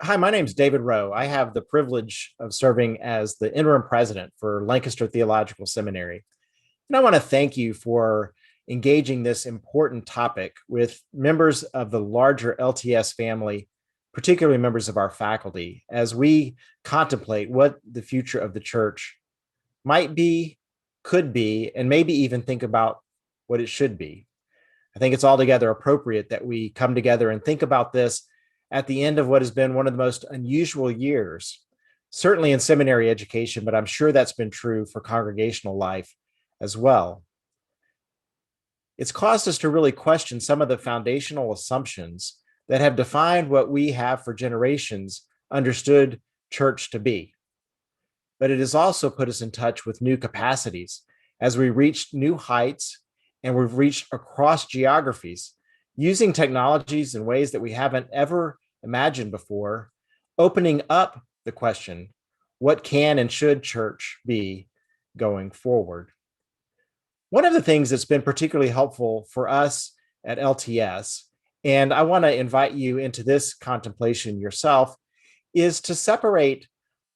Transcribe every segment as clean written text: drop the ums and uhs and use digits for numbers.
Hi, my name is David Rowe. I have the privilege of serving as the interim president for Lancaster Theological Seminary. And I want to thank you for engaging this important topic with members of the larger LTS family, particularly members of our faculty, as we contemplate what the future of the church might be, could be, and maybe even think about what it should be. I think it's altogether appropriate that we come together and think about this at the end of what has been one of the most unusual years, certainly in seminary education, but I'm sure that's been true for congregational life as well. It's caused us to really question some of the foundational assumptions that have defined what we have for generations understood church to be. But it has also put us in touch with new capacities as we reached new heights and we've reached across geographies using technologies in ways that we haven't ever imagined before, opening up the question, what can and should church be going forward? One of the things that's been particularly helpful for us at LTS, and I want to invite you into this contemplation yourself, is to separate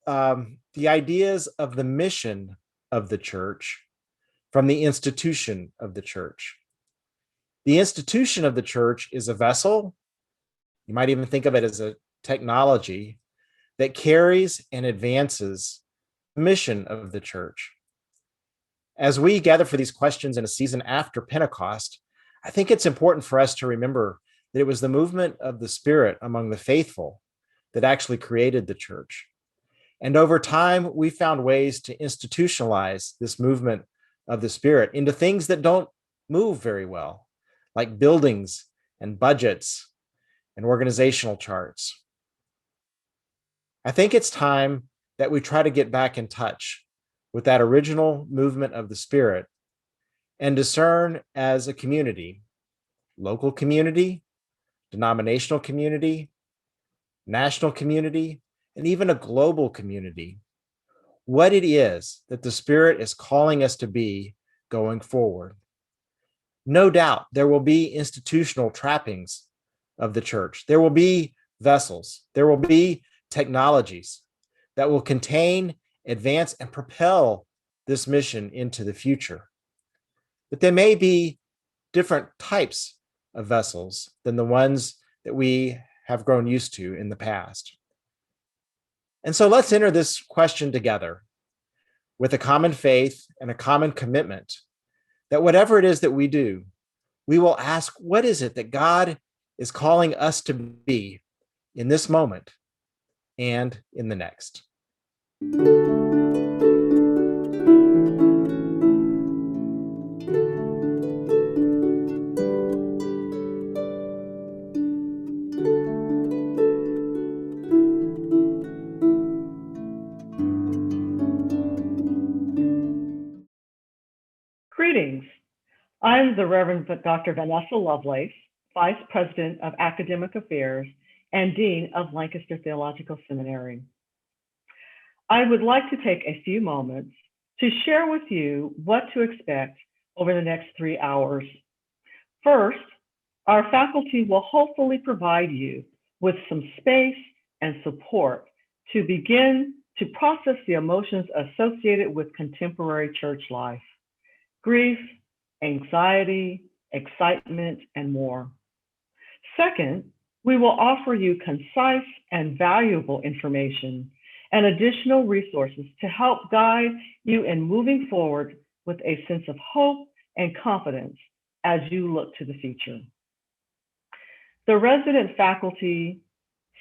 the ideas of the mission of the church from the institution of the church. The institution of the church is a vessel. You might even think of it as a technology that carries and advances the mission of the church. As we gather for these questions in a season after Pentecost, I think it's important for us to remember that it was the movement of the Spirit among the faithful that actually created the church. And over time, we found ways to institutionalize this movement of the Spirit into things that don't move very well, like buildings and budgets and organizational charts. I think it's time that we try to get back in touch with that original movement of the Spirit and discern as a community, local community, denominational community, national community, and even a global community, what it is that the Spirit is calling us to be going forward. No doubt there will be institutional trappings of the church. There will be vessels. There will be technologies that will contain, advance, and propel this mission into the future. But there may be different types of vessels than the ones that we have grown used to in the past. And so let's enter this question together with a common faith and a common commitment that whatever it is that we do, we will ask, what is it that God is calling us to be in this moment and in the next? Greetings. I'm the Reverend Dr. Vanessa Lovelace, Vice President of Academic Affairs and Dean of Lancaster Theological Seminary. I would like to take a few moments to share with you what to expect over the next 3 hours. First, our faculty will hopefully provide you with some space and support to begin to process the emotions associated with contemporary church life: grief, anxiety, excitement, and more. Second, we will offer you concise and valuable information and additional resources to help guide you in moving forward with a sense of hope and confidence as you look to the future. The resident faculty,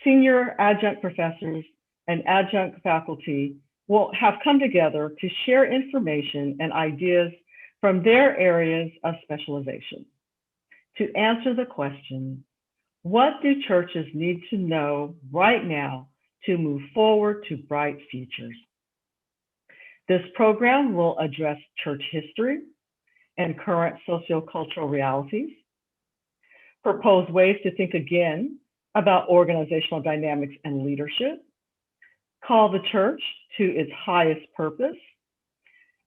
senior adjunct professors, and adjunct faculty will have come together to share information and ideas from their areas of specialization to answer the question, what do churches need to know right now to move forward to bright futures? This program will address church history and current sociocultural realities, propose ways to think again about organizational dynamics and leadership, call the church to its highest purpose,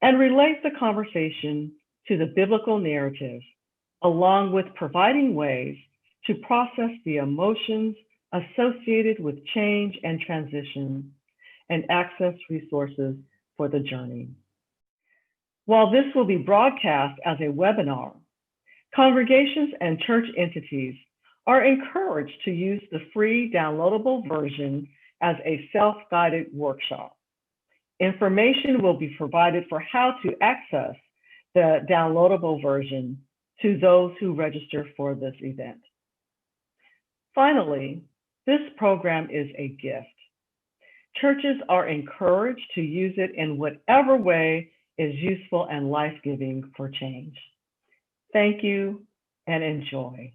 and relate the conversation to the biblical narrative, along with providing ways to process the emotions associated with change and transition, and access resources for the journey. While this will be broadcast as a webinar, congregations and church entities are encouraged to use the free downloadable version as a self-guided workshop. Information will be provided for how to access the downloadable version to those who register for this event. Finally, this program is a gift. Churches are encouraged to use it in whatever way is useful and life-giving for change. Thank you and enjoy.